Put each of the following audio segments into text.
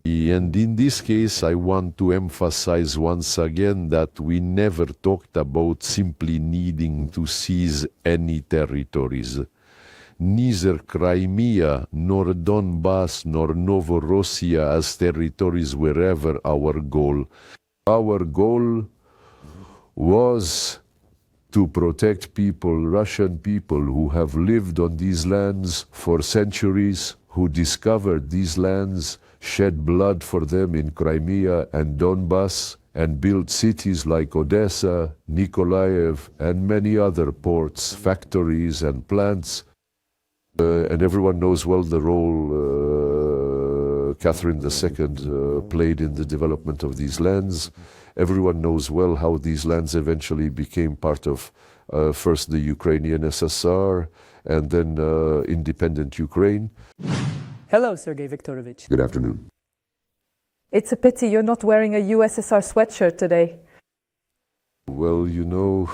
And in this case, I want to emphasize once again that we never talked about simply needing to seize any territories. Neither Crimea, nor Donbas, nor Novorossiya as territories were ever our goal. Our goal was to protect people, Russian people who have lived on these lands for centuries, who discovered these lands, shed blood for them in Crimea and Donbas, and built cities like Odessa, Nikolaev, and many other ports, factories, and plants. And everyone knows well the role Catherine II played in the development of these lands. Everyone knows well how these lands eventually became part of first the Ukrainian SSR and then independent Ukraine. Hello, Sergey Viktorovich. Good afternoon. It's a pity you're not wearing a USSR sweatshirt today. Well, you know,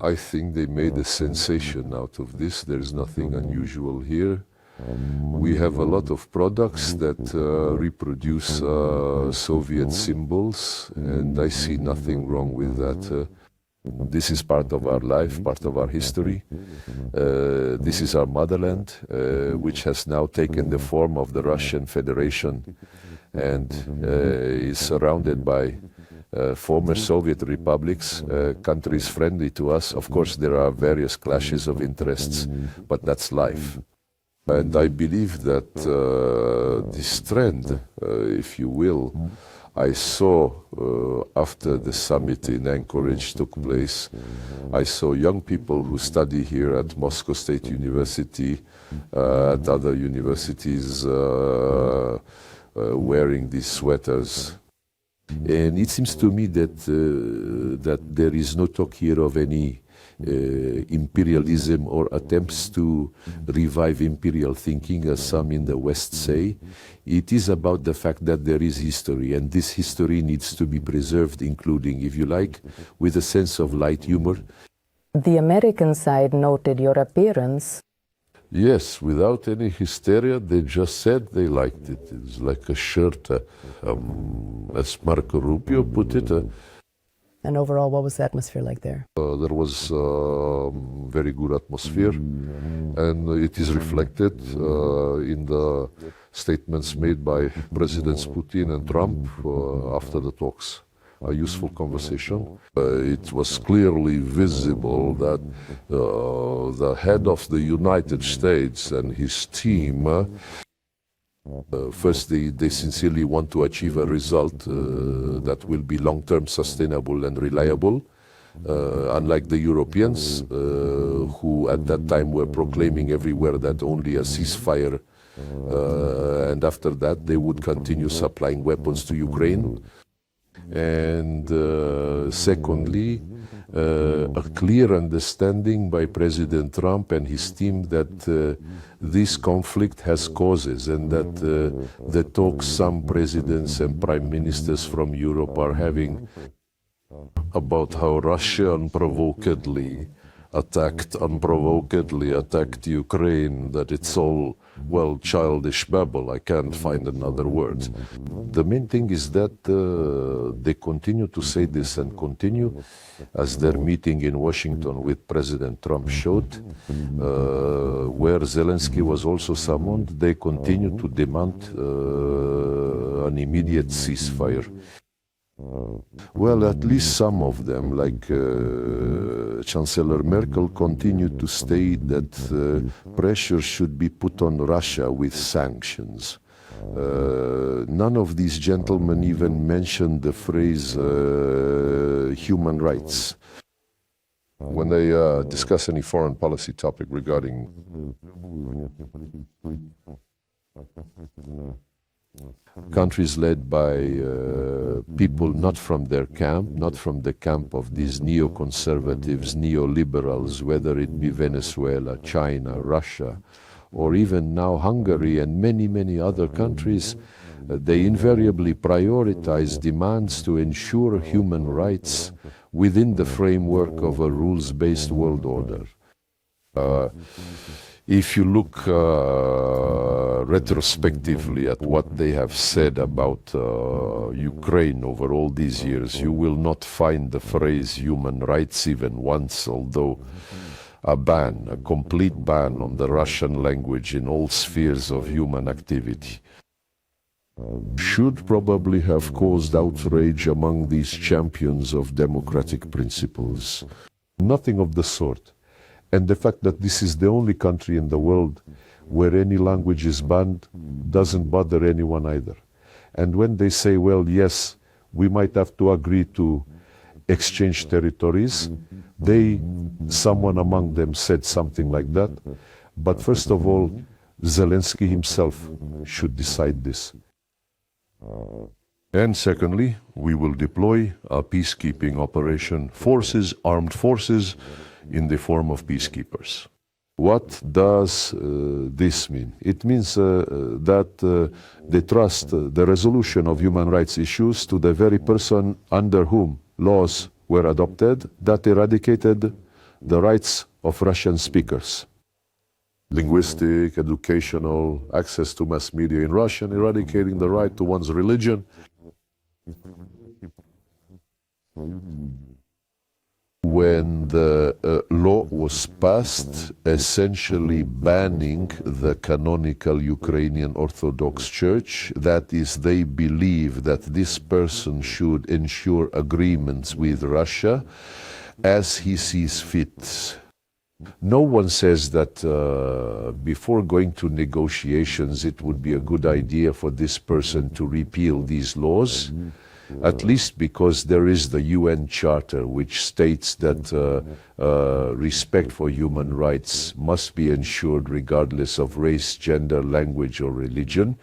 I think they made a sensation out of this. There's nothing unusual here. We have a lot of products that reproduce Soviet symbols, and I see nothing wrong with that. This is part of our life, part of our history. This is our motherland, which has now taken the form of the Russian Federation and is surrounded by former Soviet republics, countries friendly to us. Of course, there are various clashes of interests, but that's life. And I believe that this trend, if you will, I saw after the summit in Anchorage took place. I saw young people who study here at Moscow State University, at other universities, wearing these sweaters. And it seems to me that that there is no talk here of any imperialism or attempts to revive imperial thinking, as some in the West say. It is about the fact that there is history, and this history needs to be preserved, including, if you like, with a sense of light humor. The American side noted your appearance. Yes, without any hysteria, they just said they liked it. It's like a shirt, as Marco Rubio put it. And overall, what was the atmosphere like there? There was very good atmosphere, and it is reflected in the statements made by Presidents Putin and Trump after the talks. A useful conversation. It was clearly visible that the head of the United States and his team, first they sincerely want to achieve a result that will be long-term sustainable and reliable, unlike the Europeans, who at that time were proclaiming everywhere that only a ceasefire, and after that they would continue supplying weapons to Ukraine. And secondly, a clear understanding by President Trump and his team that this conflict has causes, and that the talks some presidents and prime ministers from Europe are having about how Russia unprovokedly attacked Ukraine, that it's all, well, childish babble. I can't find another word. The main thing is that they continue to say this and continue, as their meeting in Washington with President Trump showed, where Zelensky was also summoned. They continue to demand an immediate ceasefire. Well, at least some of them, like Chancellor Merkel, continued to state that pressure should be put on Russia with sanctions. None of these gentlemen even mentioned the phrase human rights. When they discuss any foreign policy topic regarding countries led by people not from their camp, not from the camp of these neoconservatives, neoliberals, whether it be Venezuela, China, Russia, or even now Hungary and many, many other countries, they invariably prioritize demands to ensure human rights within the framework of a rules-based world order. If you look retrospectively at what they have said about Ukraine over all these years, you will not find the phrase human rights even once, although a complete ban on the Russian language in all spheres of human activity should probably have caused outrage among these champions of democratic principles. Nothing of the sort. And the fact that this is the only country in the world where any language is banned doesn't bother anyone either. And when they say, well, yes, we might have to agree to exchange territories, someone among them said something like that. But first of all, Zelensky himself should decide this. And secondly, we will deploy a peacekeeping operation armed forces, in the form of peacekeepers. What does this mean? It means that they trust the resolution of human rights issues to the very person under whom laws were adopted that eradicated the rights of Russian speakers. Linguistic, educational, access to mass media in Russian, eradicating the right to one's religion. When the law was passed, essentially banning the canonical Ukrainian Orthodox Church, that is, they believe that this person should ensure agreements with Russia as he sees fit. No one says that before going to negotiations it would be a good idea for this person to repeal these laws. At least because there is the UN Charter, which states that respect for human rights must be ensured regardless of race, gender, language, or religion.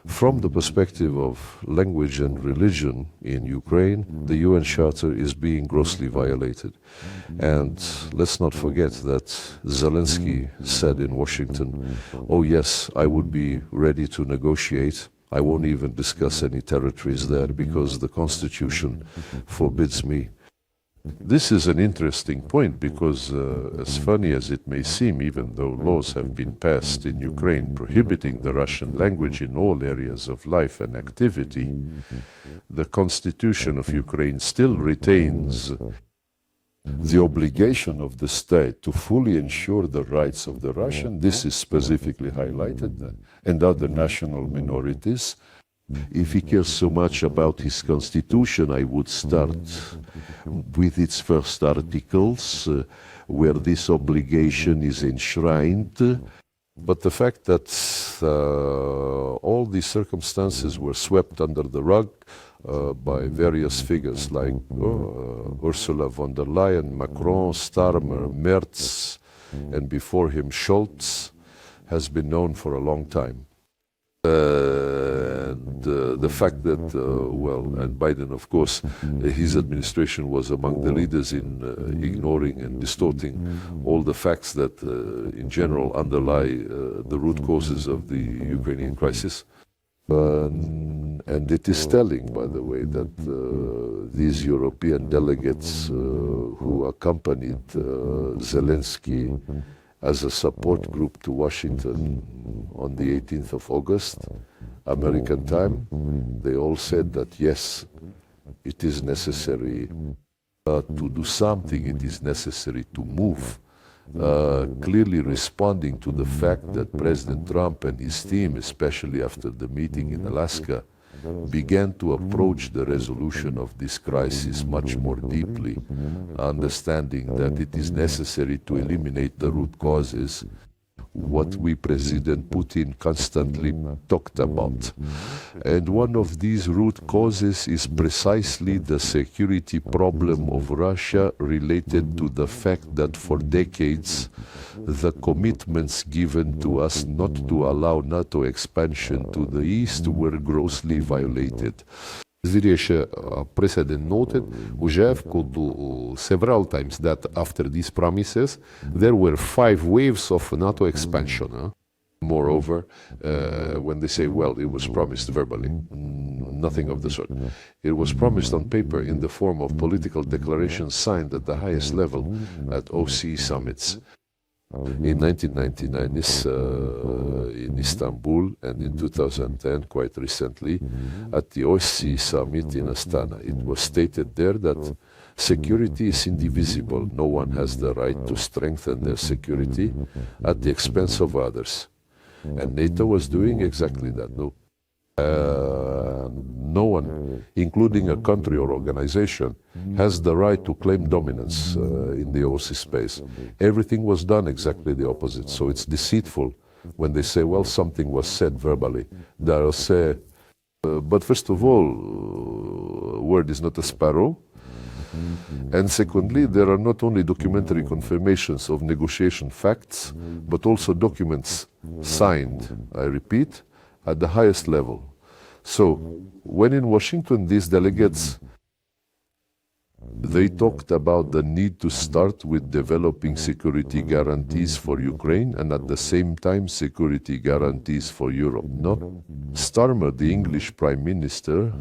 From the perspective of language and religion in Ukraine, the UN Charter is being grossly violated. And let's not forget that Zelensky said in Washington, oh yes, I would be ready to negotiate. I won't even discuss any territories there because the Constitution forbids me. This is an interesting point because, as funny as it may seem, even though laws have been passed in Ukraine prohibiting the Russian language in all areas of life and activity, the Constitution of Ukraine still retains the obligation of the state to fully ensure the rights of the Russian, this is specifically highlighted, and other national minorities. If he cares so much about his constitution, I would start with its first articles, where this obligation is enshrined. But the fact that all these circumstances were swept under the rug by various figures like Ursula von der Leyen, Macron, Starmer, Merz, and before him Scholz, has been known for a long time. And the fact that, and Biden, of course, his administration was among the leaders in ignoring and distorting all the facts that, in general, underlie the root causes of the Ukrainian crisis. And it is telling, by the way, that these European delegates who accompanied Zelensky as a support group to Washington on the 18th of August, American time, they all said that yes, it is necessary to do something, it is necessary to move, clearly responding to the fact that President Trump and his team, especially after the meeting in Alaska, began to approach the resolution of this crisis much more deeply, understanding that it is necessary to eliminate the root causes, what President Putin constantly talked about. And one of these root causes is precisely the security problem of Russia, related to the fact that for decades the commitments given to us not to allow NATO expansion to the east were grossly violated. President noted several times that after these promises there were 5 waves of NATO expansion. Moreover, when they say, well, it was promised verbally, nothing of the sort. It was promised on paper in the form of political declarations signed at the highest level at OC summits. in 1999 in Istanbul, and in 2010, quite recently, at the OSCE summit in Astana. It was stated there that security is indivisible. No one has the right to strengthen their security at the expense of others. And NATO was doing exactly that. No one, including a country or organization, has the right to claim dominance in the OSCE space. Everything was done exactly the opposite. So it's deceitful when they say, well, something was said verbally. They'll say, but first of all, word is not a sparrow. And secondly, there are not only documentary confirmations of negotiation facts, but also documents signed, I repeat, at the highest level. So, when in Washington, these delegates, they talked about the need to start with developing security guarantees for Ukraine and at the same time security guarantees for Europe. No, Starmer, the English Prime Minister,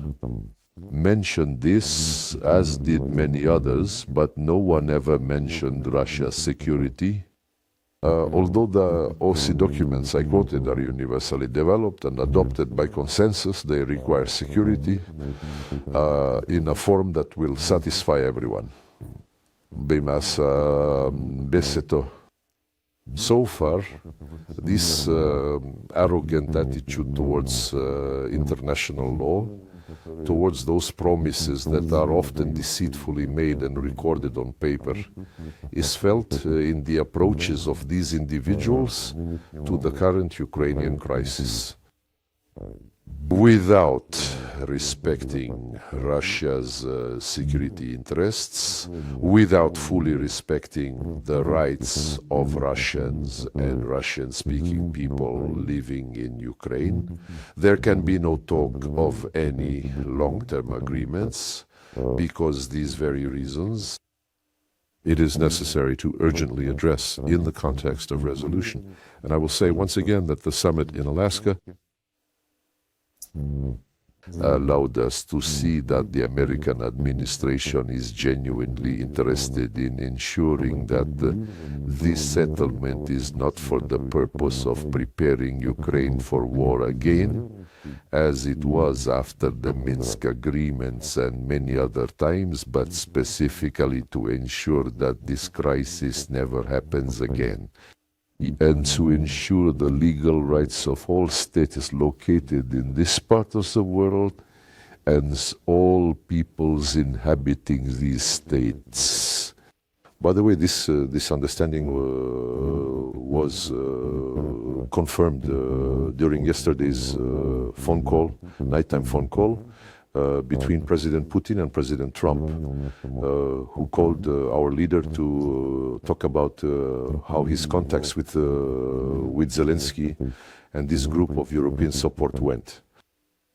mentioned this, as did many others, but no one ever mentioned Russia's security. Although the OSCE documents I quoted are universally developed and adopted by consensus, they require security in a form that will satisfy everyone. So far, this arrogant attitude towards international law, towards those promises that are often deceitfully made and recorded on paper, is felt in the approaches of these individuals to the current Ukrainian crisis. Without respecting Russia's security interests, without fully respecting the rights of Russians and Russian-speaking people living in Ukraine, there can be no talk of any long-term agreements, because these very reasons it is necessary to urgently address in the context of resolution. And I will say once again that the summit in Alaska allowed us to see that the American administration is genuinely interested in ensuring that this settlement is not for the purpose of preparing Ukraine for war again, as it was after the Minsk agreements and many other times, but specifically to ensure that this crisis never happens again, and to ensure the legal rights of all states located in this part of the world and all peoples inhabiting these states. By the way, this understanding was confirmed during yesterday's phone call, nighttime phone call, between President Putin and President Trump, who called our leader to talk about how his contacts with Zelensky and this group of European support went.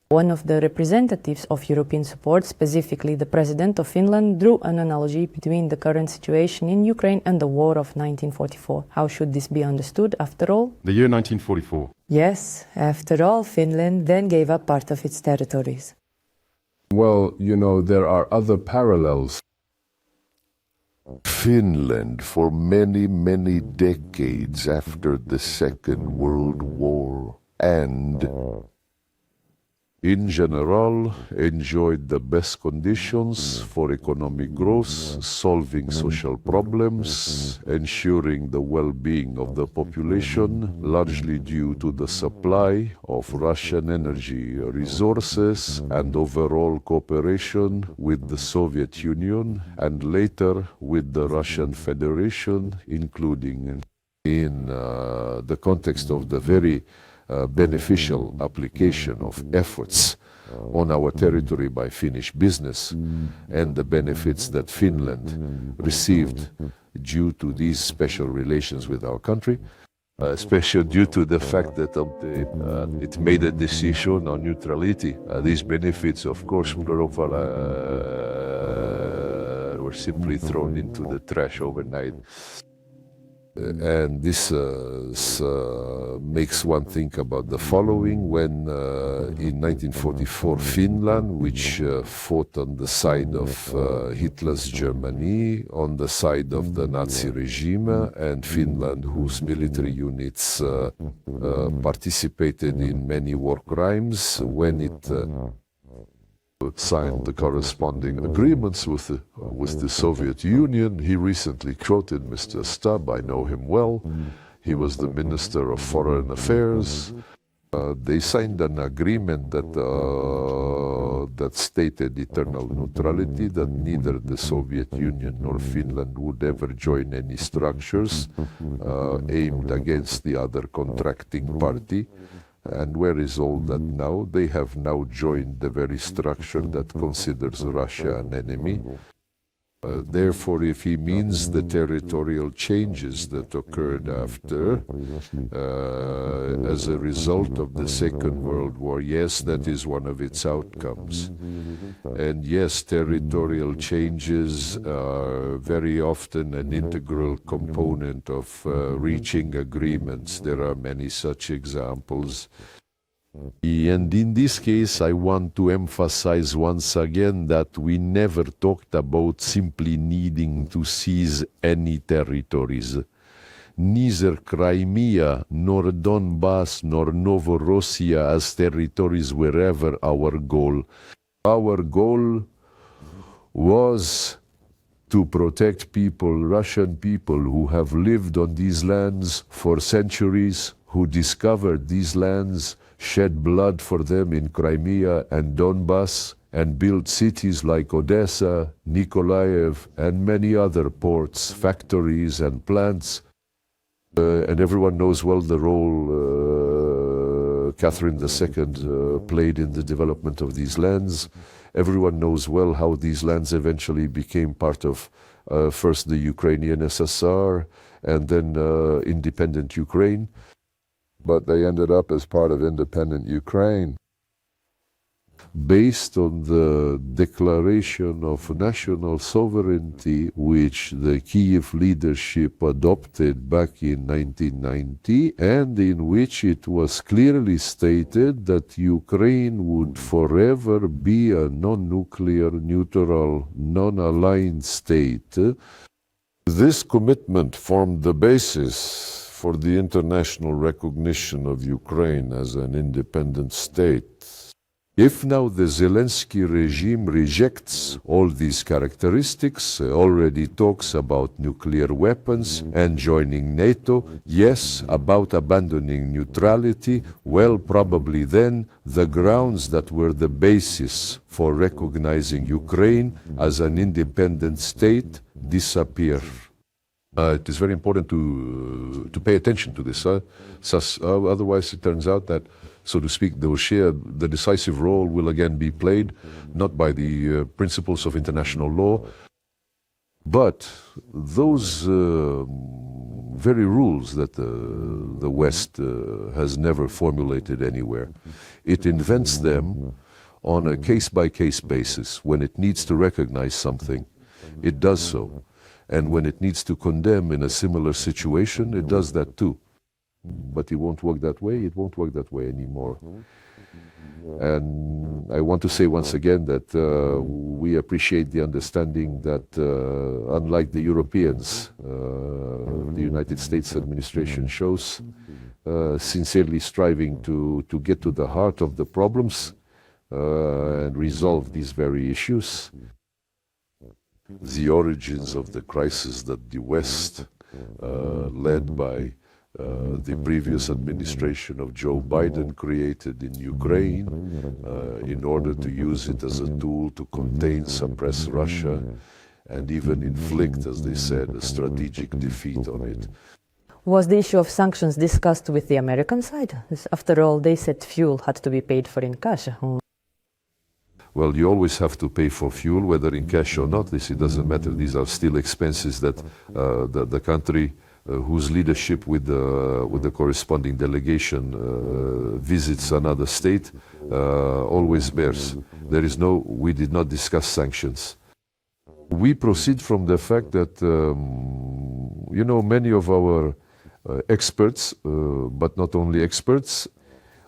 One of the representatives of European support, specifically the President of Finland, drew an analogy between the current situation in Ukraine and the war of 1944. How should this be understood, after all? The year 1944. Yes, after all, Finland then gave up part of its territories. Well, you know, there are other parallels. Finland, for many, many decades after the Second World War, and in general, enjoyed the best conditions for economic growth, solving social problems, ensuring the well-being of the population, largely due to the supply of Russian energy resources and overall cooperation with the Soviet Union and later with the Russian Federation, including in the context of the very beneficial application of efforts on our territory by Finnish business and the benefits that Finland received due to these special relations with our country, especially due to the fact that it made a decision on neutrality. These benefits, of course, were simply thrown into the trash overnight. And this makes one think about the following. When in 1944 Finland, which fought on the side of Hitler's Germany, on the side of the Nazi regime, and Finland, whose military units participated in many war crimes, when it signed the corresponding agreements with the Soviet Union. He recently quoted Mr. Stubb. I know him well. He was the Minister of Foreign Affairs. They signed an agreement that stated eternal neutrality, that neither the Soviet Union nor Finland would ever join any structures aimed against the other contracting party. And where is all that now? They have now joined the very structure that considers Russia an enemy. Therefore, if he means the territorial changes that occurred after, as a result of the Second World War, yes, that is one of its outcomes. And yes, territorial changes are very often an integral component of reaching agreements. There are many such examples. And in this case, I want to emphasize once again that we never talked about simply needing to seize any territories. Neither Crimea, nor Donbas, nor Novorossiya as territories were ever our goal. Our goal was to protect people, Russian people who have lived on these lands for centuries, who discovered these lands, shed blood for them in Crimea and Donbas, and built cities like Odessa, Nikolaev, and many other ports, factories, and plants. And everyone knows well the role Catherine II played in the development of these lands. Everyone knows well how these lands eventually became part of first the Ukrainian SSR and then independent Ukraine. But they ended up as part of independent Ukraine. Based on the declaration of national sovereignty, which the Kyiv leadership adopted back in 1990, and in which it was clearly stated that Ukraine would forever be a non-nuclear, neutral, non-aligned state. This commitment formed the basis for the international recognition of Ukraine as an independent state. If now the Zelensky regime rejects all these characteristics, already talks about nuclear weapons and joining NATO, yes, about abandoning neutrality, well, probably then the grounds that were the basis for recognizing Ukraine as an independent state disappear. It is very important to pay attention to this. Otherwise, it turns out that, so to speak, the decisive role will again be played not by the principles of international law, but those very rules that the West has never formulated anywhere. It invents them on a case-by-case basis. When it needs to recognize something, it does so. And when it needs to condemn in a similar situation, it does that too. But it won't work that way, it won't work that way anymore. And I want to say once again that we appreciate the understanding that unlike the Europeans, the United States administration shows sincerely striving to get to the heart of the problems and resolve these very issues. The origins of the crisis that the West, led by the previous administration of Joe Biden, created in Ukraine in order to use it as a tool to contain, suppress Russia, and even inflict, as they said, a strategic defeat on it. Was the issue of sanctions discussed with the American side? After all, they said fuel had to be paid for in cash. Well, you always have to pay for fuel, whether in cash or not. It doesn't matter. These are still expenses that the country whose leadership with the corresponding delegation visits another state always bears. We did not discuss sanctions. We proceed from the fact that, many of our experts, but not only experts,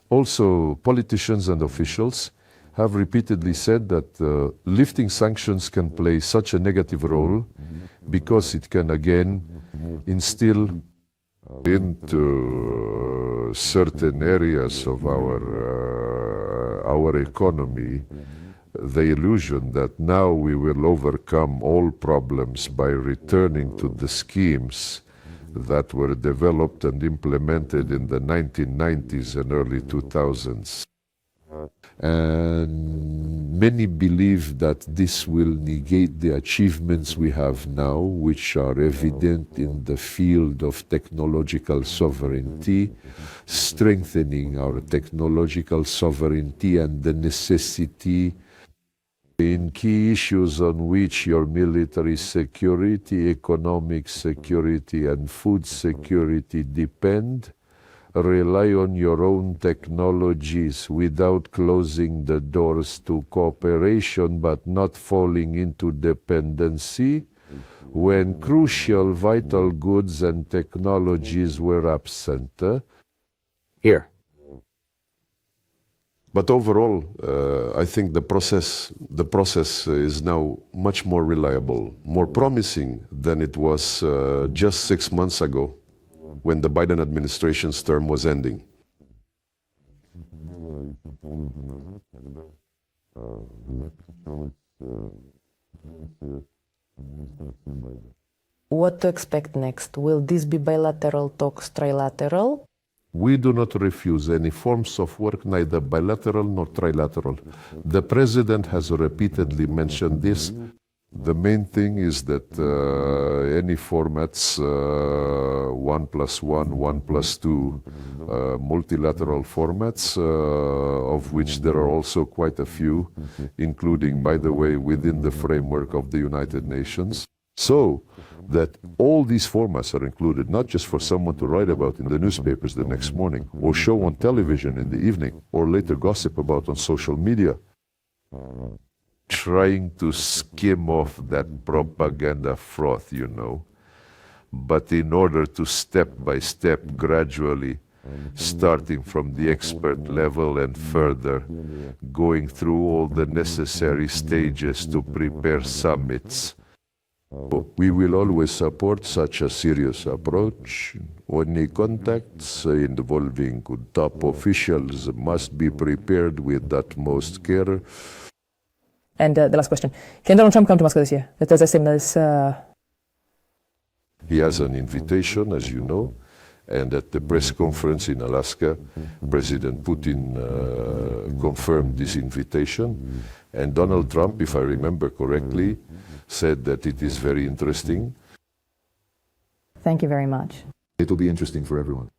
also politicians and officials have repeatedly said that lifting sanctions can play such a negative role because it can again instill into certain areas of our economy the illusion that now we will overcome all problems by returning to the schemes that were developed and implemented in the 1990s and early 2000s. And many believe that this will negate the achievements we have now, which are evident in the field of technological sovereignty, strengthening our technological sovereignty and the necessity in key issues on which your military security, economic security, and food security depend, rely on your own technologies without closing the doors to cooperation but not falling into dependency, when crucial vital goods and technologies were absent. Here. But overall, I think the process is now much more reliable, more promising than it was just 6 months ago when the Biden administration's term was ending. What to expect next? Will this be bilateral talks, trilateral? We do not refuse any forms of work, neither bilateral nor trilateral. The President has repeatedly mentioned this. The main thing is that any formats, 1+1, 1+2, multilateral formats, of which there are also quite a few, including, by the way, within the framework of the United Nations. So that all these formats are included, not just for someone to write about in the newspapers the next morning, or show on television in the evening, or later gossip about on social media, trying to skim off that propaganda froth, but in order to step by step, gradually, starting from the expert level and further, going through all the necessary stages to prepare summits. We will always support such a serious approach. Any contacts involving top officials must be prepared with utmost care. And the last question. Can Donald Trump come to Moscow this year? Does that seem as... He has an invitation, as you know, and at the press conference in Alaska, President Putin confirmed this invitation. And Donald Trump, if I remember correctly, said that it is very interesting. Thank you very much. It will be interesting for everyone.